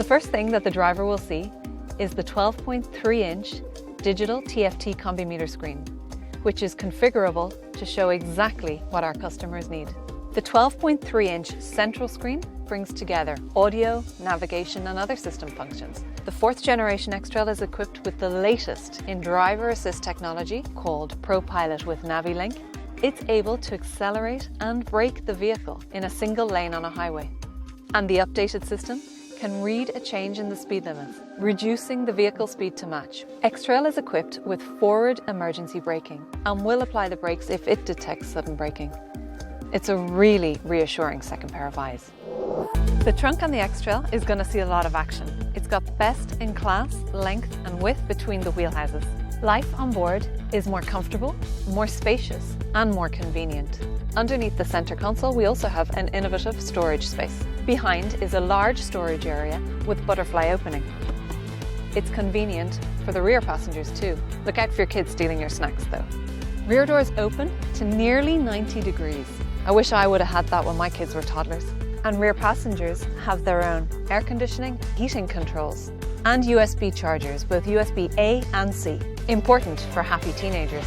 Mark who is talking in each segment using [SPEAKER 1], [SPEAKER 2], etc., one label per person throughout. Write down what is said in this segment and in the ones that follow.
[SPEAKER 1] first thing that the driver will see is the 12.3-inch digital TFT combi meter screen, which is configurable to show exactly what our customers need. The 12.3-inch central screen brings together audio, navigation and other system functions. The 4th generation X-Trail is equipped with the latest in driver assist technology called ProPilot with NaviLink. It's able to accelerate and brake the vehicle in a single lane on a highway. And the updated system can read a change in the speed limits, reducing the vehicle speed to match. X-Trail is equipped with forward emergency braking and will apply the brakes if it detects sudden braking. It's a really reassuring second pair of eyes. The trunk on the X-Trail is going to see a lot of action. It's got best-in-class length and width between the wheelhouses. Life on board is more comfortable, more spacious and more convenient. Underneath the centre console we also have an innovative storage space. Behind is a large storage area with butterfly opening. It's convenient for the rear passengers too. Look out for your kids stealing your snacks though. Rear doors open to nearly 90 degrees. I wish I would have had that when my kids were toddlers. And rear passengers have their own air conditioning, heating controls, and USB chargers, both USB A and C. Important for happy teenagers.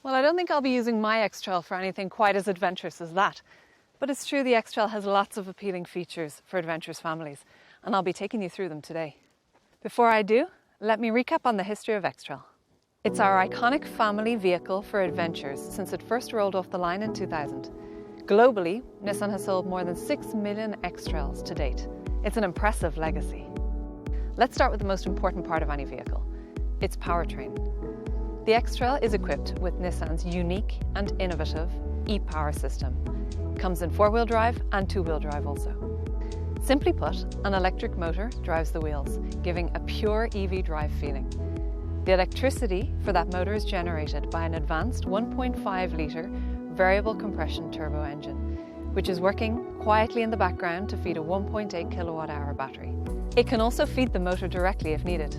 [SPEAKER 1] Well, I don't think I'll be using my X-Trail for anything quite as adventurous as that. But it's true the X-Trail has lots of appealing features for adventurous families, and I'll be taking you through them today. Before I do, let me recap on the history of X-Trail. It's our iconic family vehicle for adventures since it first rolled off the line in 2000. Globally, Nissan has sold more than 6 million X-Trails to date. It's an impressive legacy. Let's start with the most important part of any vehicle, its powertrain. The X-Trail is equipped with Nissan's unique and innovative e-Power system. It comes in 4-wheel drive and 2-wheel drive also. Simply put, an electric motor drives the wheels, giving a pure EV drive feeling. The electricity for that motor is generated by an advanced 1.5-litre variable compression turbo engine, which is working quietly in the background to feed a 1.8 kilowatt-hour battery. It can also feed the motor directly if needed.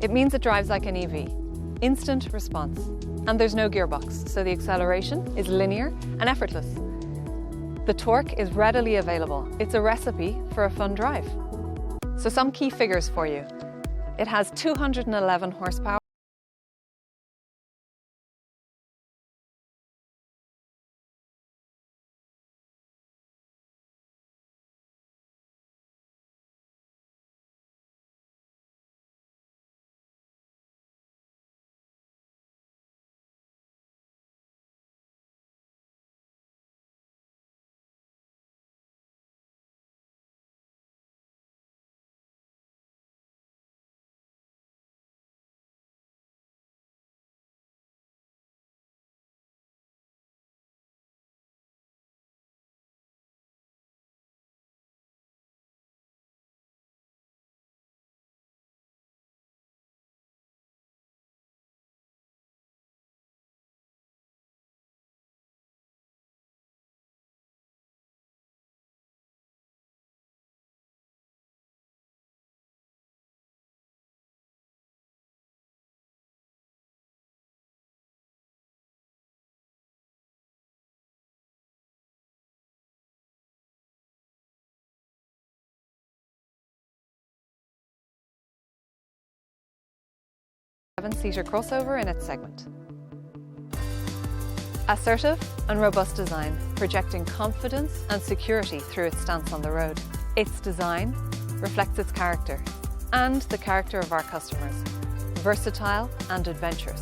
[SPEAKER 1] It means it drives like an EV. Instant response, and there's no gearbox, so the acceleration is linear and effortless. The torque is readily available. It's a recipe for a fun drive. So some key figures for you. It has 211 horsepower, a 7-seater crossover in its segment. Assertive and robust design, projecting confidence and security through its stance on the road. Its design reflects its character and the character of our customers, versatile and adventurous.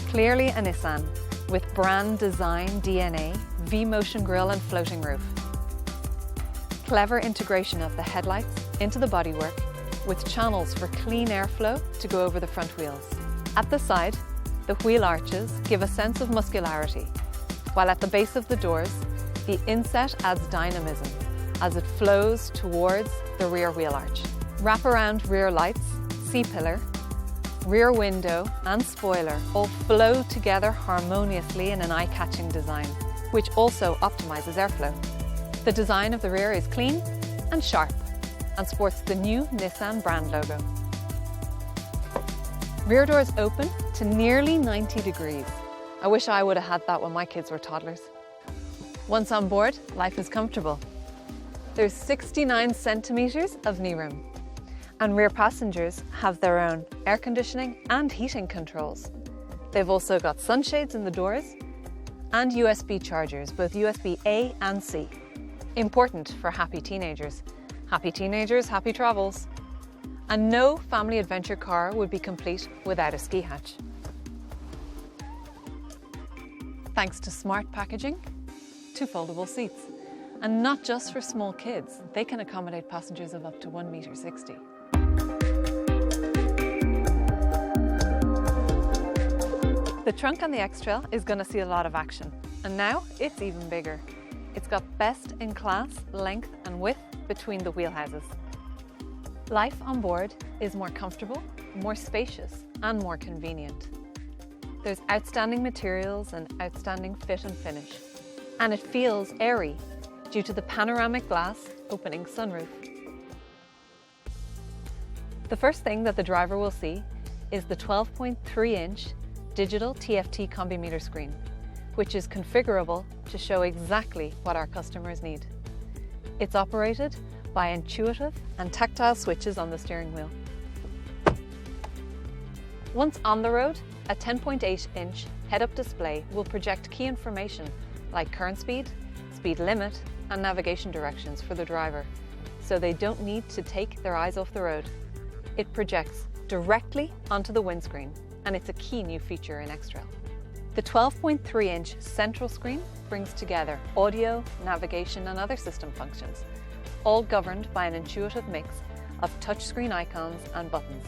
[SPEAKER 1] Clearly a Nissan, with brand design DNA, V-motion grille and floating roof. Clever integration of the headlights into the bodywork, with channels for clean airflow to go over the front wheels. At the side, the wheel arches give a sense of muscularity, while at the base of the doors, the inset adds dynamism as it flows towards the rear wheel arch. Wraparound rear lights, C-pillar, rear window and spoiler all flow together harmoniously in an eye-catching design, which also optimizes airflow. The design of the rear is clean and sharp and sports the new Nissan brand logo. Rear doors open to nearly 90 degrees. I wish I would have had that when my kids were toddlers. Once on board, life is comfortable. There's 69 centimetres of knee room, and rear passengers have their own air conditioning and heating controls. They've also got sunshades in the doors and USB chargers, both USB A and C. Important for happy teenagers. Happy teenagers, happy travels. And no family adventure car would be complete without a ski hatch. Thanks to smart packaging, to foldable seats. And not just for small kids, they can accommodate passengers of up to 1.60 m. The trunk on the X-Trail is going to see a lot of action, and now it's even bigger. It's got best-in-class length and width between the wheelhouses. Life on board is more comfortable, more spacious, and more convenient. There's outstanding materials and outstanding fit and finish, and it feels airy due to the panoramic glass opening sunroof. The first thing that the driver will see is the 12.3-inch digital TFT combi meter screen, which is configurable to show exactly what our customers need. It's operated by intuitive and tactile switches on the steering wheel. Once on the road, a 10.8-inch head-up display will project key information like current speed, speed limit, and navigation directions for the driver, so they don't need to take their eyes off the road. It projects directly onto the windscreen, and it's a key new feature in X-Trail. The 12.3-inch central screen brings together audio, navigation, and other system functions, all governed by an intuitive mix of touchscreen icons and buttons.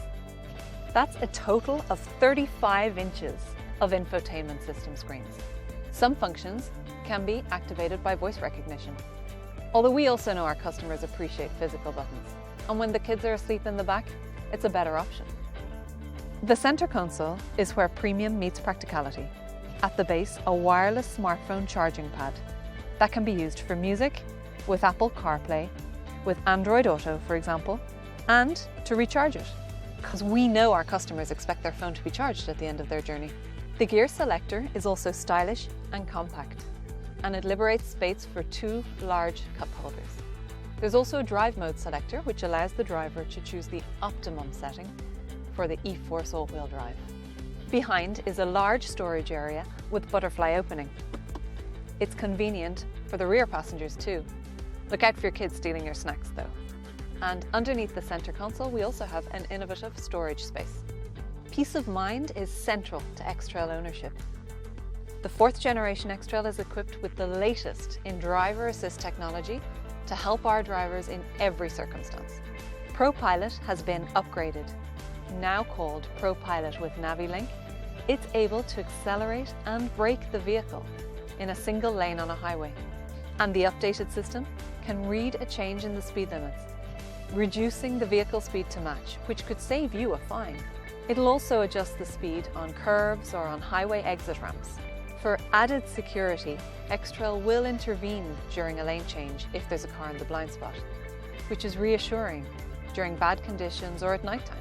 [SPEAKER 1] That's a total of 35 inches of infotainment system screens. Some functions can be activated by voice recognition, although we also know our customers appreciate physical buttons, and when the kids are asleep in the back, it's a better option. The center console is where premium meets practicality. At the base, a wireless smartphone charging pad that can be used for music, with Apple CarPlay, with Android Auto, for example, and to recharge it, because we know our customers expect their phone to be charged at the end of their journey. The gear selector is also stylish and compact, and it liberates space for 2 large cup holders. There's also a drive mode selector, which allows the driver to choose the optimum setting for the e-Force all-wheel drive. Behind is a large storage area with butterfly opening. It's convenient for the rear passengers too. Look out for your kids stealing your snacks though. And underneath the center console, we also have an innovative storage space. Peace of mind is central to X-Trail ownership. The 4th generation X-Trail is equipped with the latest in driver assist technology to help our drivers in every circumstance. ProPilot has been upgraded. Now called ProPilot with NaviLink, it's able to accelerate and brake the vehicle in a single lane on a highway. And the updated system can read a change in the speed limits, reducing the vehicle speed to match, which could save you a fine. It'll also adjust the speed on curbs or on highway exit ramps. For added security, X-Trail will intervene during a lane change if there's a car in the blind spot, which is reassuring during bad conditions or at nighttime.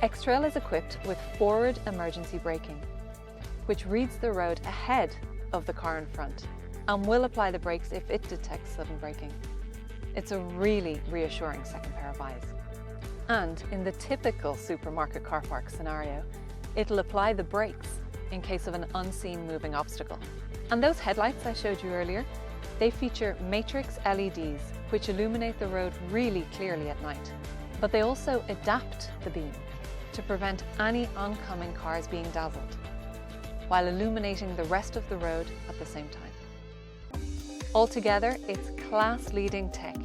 [SPEAKER 1] X-Trail is equipped with forward emergency braking, which reads the road ahead of the car in front and will apply the brakes if it detects sudden braking. It's a really reassuring second pair of eyes. And in the typical supermarket car park scenario, it'll apply the brakes in case of an unseen moving obstacle. And those headlights I showed you earlier, they feature matrix LEDs, which illuminate the road really clearly at night. But they also adapt the beam to prevent any oncoming cars being dazzled, while illuminating the rest of the road at the same time. Altogether, it's class-leading tech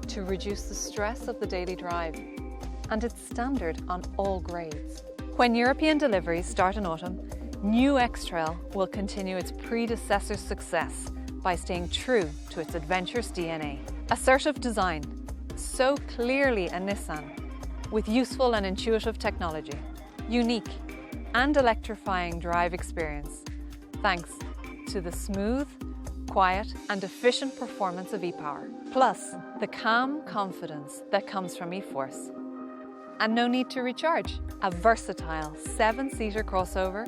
[SPEAKER 1] to reduce the stress of the daily drive, and it's standard on all grades. When European deliveries start in autumn, New X-Trail will continue its predecessor's success by staying true to its adventurous DNA. Assertive design, so clearly a Nissan, with useful and intuitive technology. Unique and electrifying drive experience, thanks to the smooth, quiet and efficient performance of e-Power, plus the calm confidence that comes from e-Force. And no need to recharge. A versatile 7-seater crossover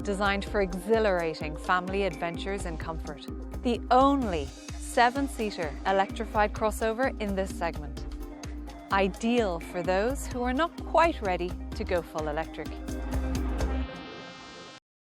[SPEAKER 1] designed for exhilarating family adventures and comfort. The only 7-seater electrified crossover in this segment. Ideal for those who are not quite ready to go full electric.